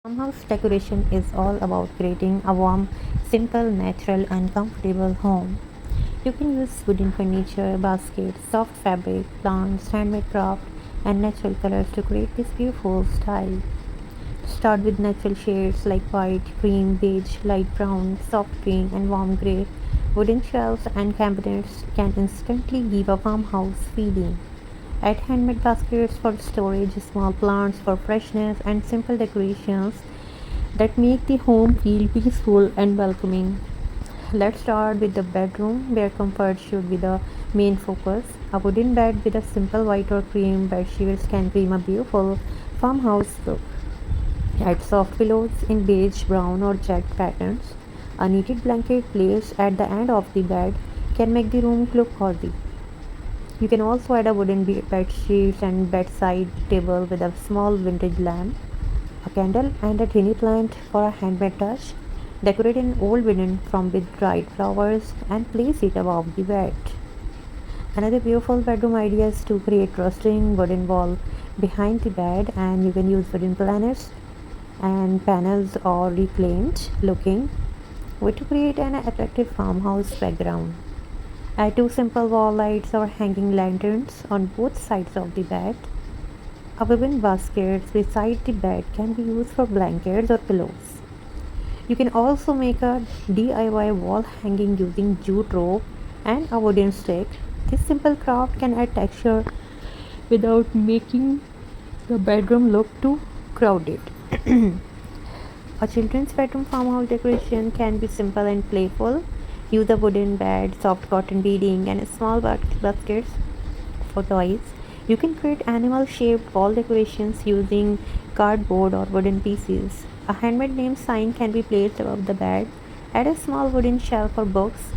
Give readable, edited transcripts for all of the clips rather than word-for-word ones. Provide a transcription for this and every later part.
Farmhouse decoration is all about creating a warm, simple, natural, and comfortable home. You can use wooden furniture, baskets, soft fabric, plants, handmade craft, and natural colors to create this beautiful style. Start with natural shades like white, cream, beige, light brown, soft green, and warm gray. Wooden shelves and cabinets can instantly give a farmhouse feeling. Add handmade baskets for storage, small plants for freshness, and simple decorations that make the home feel peaceful and welcoming. Let's start with the bedroom where comfort should be the main focus. A wooden bed with a simple white or cream bed sheets can create a beautiful farmhouse look. Add soft pillows in beige, brown, or checked patterns. A knitted blanket placed at the end of the bed can make the room look cozy. You can also add a wooden bed sheets and bedside table with a small vintage lamp, a candle, and a tiny plant for a handmade touch. Decorate an old wooden from with dried flowers and place it above the bed. Another beautiful bedroom idea is to create rusting wooden wall behind the bed, and you can use wooden planets and panels or reclaimed looking way to create an attractive farmhouse background. Add two simple wall lights or hanging lanterns on both sides of the bed. A woven basket beside the bed can be used for blankets or pillows. You can also make a DIY wall hanging using jute rope and a wooden stick. This simple craft can add texture without making the bedroom look too crowded. A children's bedroom farmhouse decoration can be simple and playful. Use a wooden bed, soft cotton beading, and small baskets for toys. You can create animal shaped wall decorations using cardboard or wooden pieces. A handmade name sign can be placed above the bed. Add a small wooden shelf for books,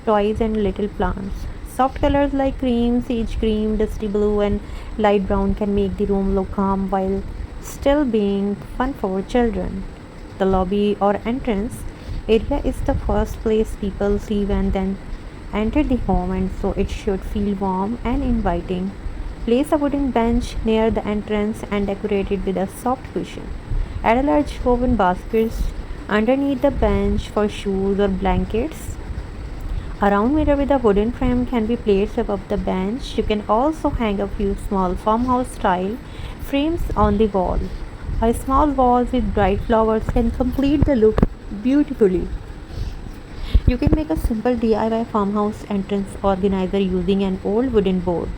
toys, and little plants. Soft colors like cream, sage green, dusty blue, and light brown can make the room look calm while still being fun for children. The lobby or entrance area is the first place people see and then enter the home, and so it should feel warm and inviting. Place a wooden bench near the entrance and decorate it with a soft cushion. Add a large woven basket underneath the bench for shoes or blankets. A round mirror with a wooden frame can be placed above the bench. You can also hang a few small farmhouse style frames on the wall. A small vase with bright flowers can complete the look beautifully. You can make a simple DIY farmhouse entrance organizer using an old wooden board.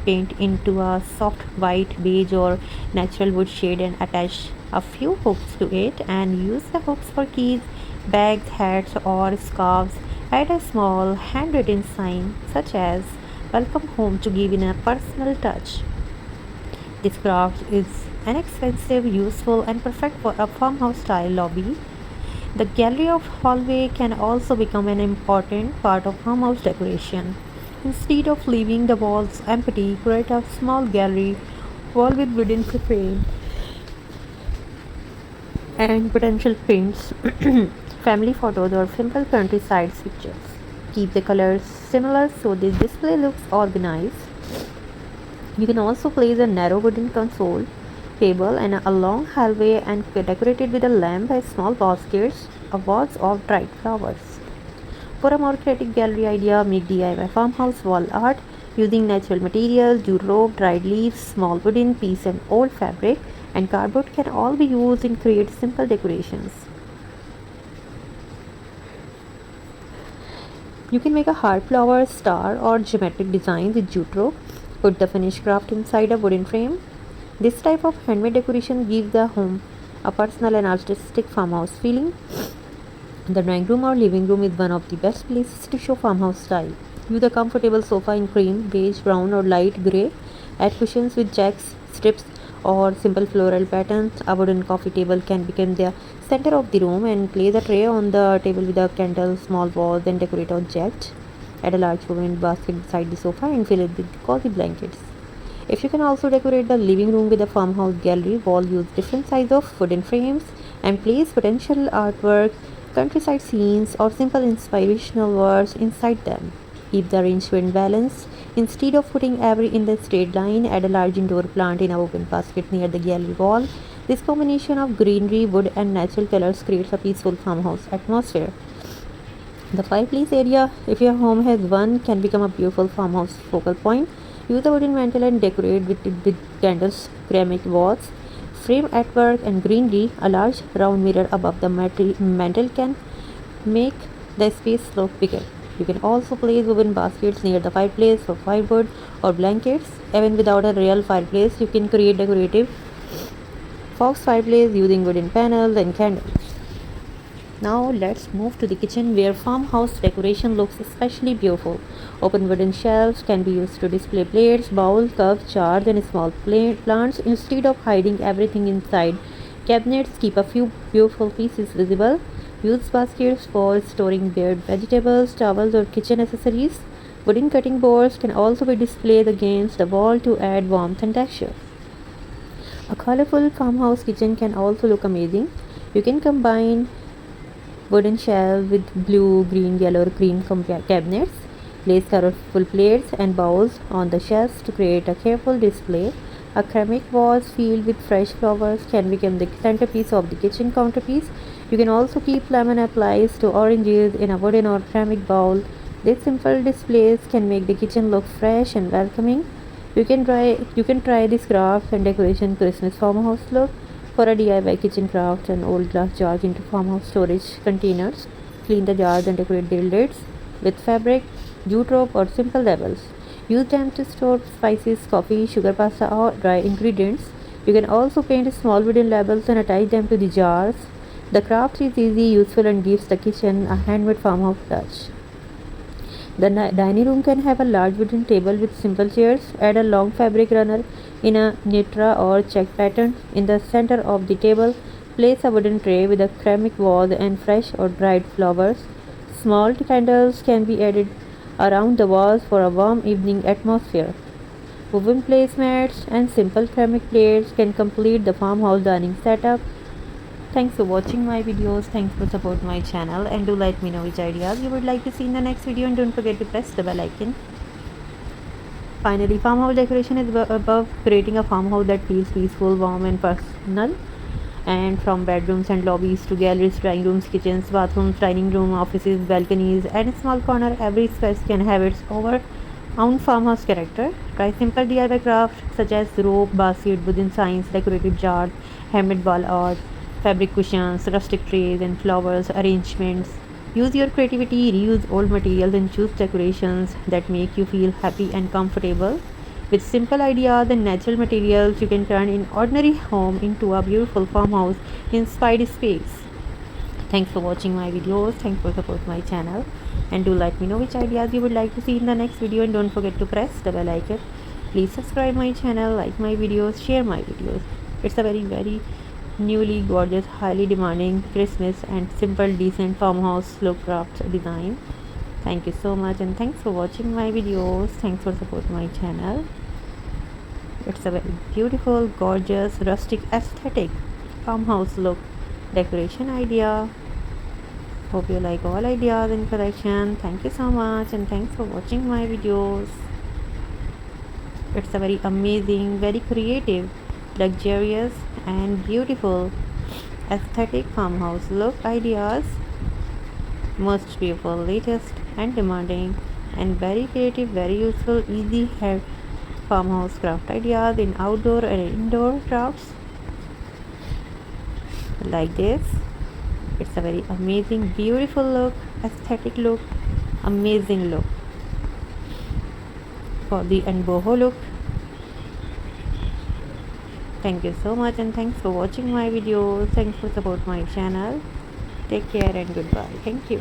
Paint into a soft white, beige, or natural wood shade and attach a few hooks to it, and use the hooks for keys, bags, hats, or scarves. Add a small handwritten sign such as "Welcome Home" to give it a personal touch. This craft is inexpensive, useful, and perfect for a farmhouse style lobby. The gallery of hallway can also become an important part of farmhouse decoration. Instead of leaving the walls empty, create a small gallery wall with wooden frame and potential prints, family photos, or simple countryside pictures. Keep the colors similar so the display looks organized. You can also place a narrow wooden console table and a long hallway and decorate it with a lamp and small baskets, a vase of dried flowers. For a more creative gallery idea, make DIY farmhouse wall art using natural materials, jute rope, dried leaves, small wooden piece, and old fabric and cardboard can all be used in create simple decorations. You can make a heart, flower, star, or geometric design with jute rope. Put the finished craft inside a wooden frame. This type of handmade decoration gives the home a personal and artistic farmhouse feeling. The drawing room or living room is one of the best places to show farmhouse style. Use a comfortable sofa in cream, beige, brown, or light gray. Add cushions with checks, strips, or simple floral patterns. A wooden coffee table can become the center of the room, and place a tray on the table with a candle, small vase, and decorate object. Add a large woven basket beside the sofa and fill it with cozy blankets. If you can also decorate the living room with a farmhouse gallery wall, use different sizes of wooden frames and place potential artwork, countryside scenes, or simple inspirational words inside them. Keep the arrangement balanced. Instead of putting every in the straight line, add a large indoor plant in a open basket near the gallery wall. This combination of greenery, wood, and natural colors creates a peaceful farmhouse atmosphere. The fireplace area, if your home has one, can become a beautiful farmhouse focal point. Use a wooden mantle and decorate with candles, ceramic vaults, frame artwork, and greenery. A large round mirror above the mantle can make the space look bigger. You can also place woven baskets near the fireplace for firewood or blankets. Even without a real fireplace, you can create decorative fox fireplace using wooden panels and candles. Now let's move to the kitchen where farmhouse decoration looks especially beautiful. Open wooden shelves can be used to display plates, bowls, cups, jars, and small plants instead of hiding everything inside. Cabinets keep a few beautiful pieces visible. Use baskets for storing bared vegetables, towels, or kitchen accessories. Wooden cutting boards can also be displayed against the wall to add warmth and texture. A colorful farmhouse kitchen can also look amazing. You can combine wooden shelves with blue, green, yellow, or green cabinets. Place colorful plates and bowls on the shelves to create a careful display. A ceramic vase filled with fresh flowers can become the centerpiece of the kitchen counterpiece. You can also keep lemon applies to oranges in a wooden or ceramic bowl. These simple displays can make the kitchen look fresh and welcoming. You can try this craft and decoration Christmas farmhouse look. For a DIY kitchen craft, and old glass jars into farmhouse storage containers. Clean the jars and decorate their lids with fabric, jute rope, or simple labels. Use them to store spices, coffee, sugar, pasta, or dry ingredients. You can also paint small wooden labels and attach them to the jars. The craft is easy, useful, and gives the kitchen a handmade farmhouse touch. The dining room can have a large wooden table with simple chairs. Add a long fabric runner in a nitra or check pattern. In the center of the table, place a wooden tray with a ceramic vase and fresh or dried flowers. Small candles can be added around the walls for a warm evening atmosphere. Woven placemats and simple ceramic plates can complete the farmhouse dining setup. Thanks for watching my videos. Thanks for support my channel, and do let me know which ideas you would like to see in the next video, and don't forget to press the bell icon. Finally, farmhouse decoration is above creating a farmhouse that feels peaceful, warm, and personal. And from bedrooms and lobbies to galleries, drawing rooms, kitchens, bathrooms, dining room, offices, balconies, and small corner, every space can have its own farmhouse character. Try simple DIY crafts such as rope, basket, wooden signs, decorative jars, handmade wall art, fabric cushions, rustic trays, and flowers arrangements. Use your creativity, reuse old materials, and choose decorations that make you feel happy and comfortable. With simple ideas and natural materials, you can turn an ordinary home into a beautiful farmhouse inspired space. Thanks for watching my videos. Thanks for support my channel, and do let me know which ideas you would like to see in the next video, and don't forget to press the bell icon. Please subscribe my channel, like my videos, share my videos. It's a very newly gorgeous, highly demanding Christmas and simple decent farmhouse look craft design. Thank you so much, and thanks for watching my videos. Thanks for support my channel. It's a very beautiful, gorgeous, rustic aesthetic farmhouse look decoration idea. Hope you like all ideas in collection. Thank you so much, and thanks for watching my videos. It's a very amazing, very creative, luxurious, and beautiful aesthetic farmhouse look ideas. Most beautiful, latest, and demanding, and very creative, very useful, easy hair farmhouse craft ideas in outdoor and indoor crafts like this. It's a very amazing, beautiful look, aesthetic look, amazing look for the and boho look. Thank you so much, and thanks for watching my videos. Thanks for support my channel. Take care and goodbye. Thank you.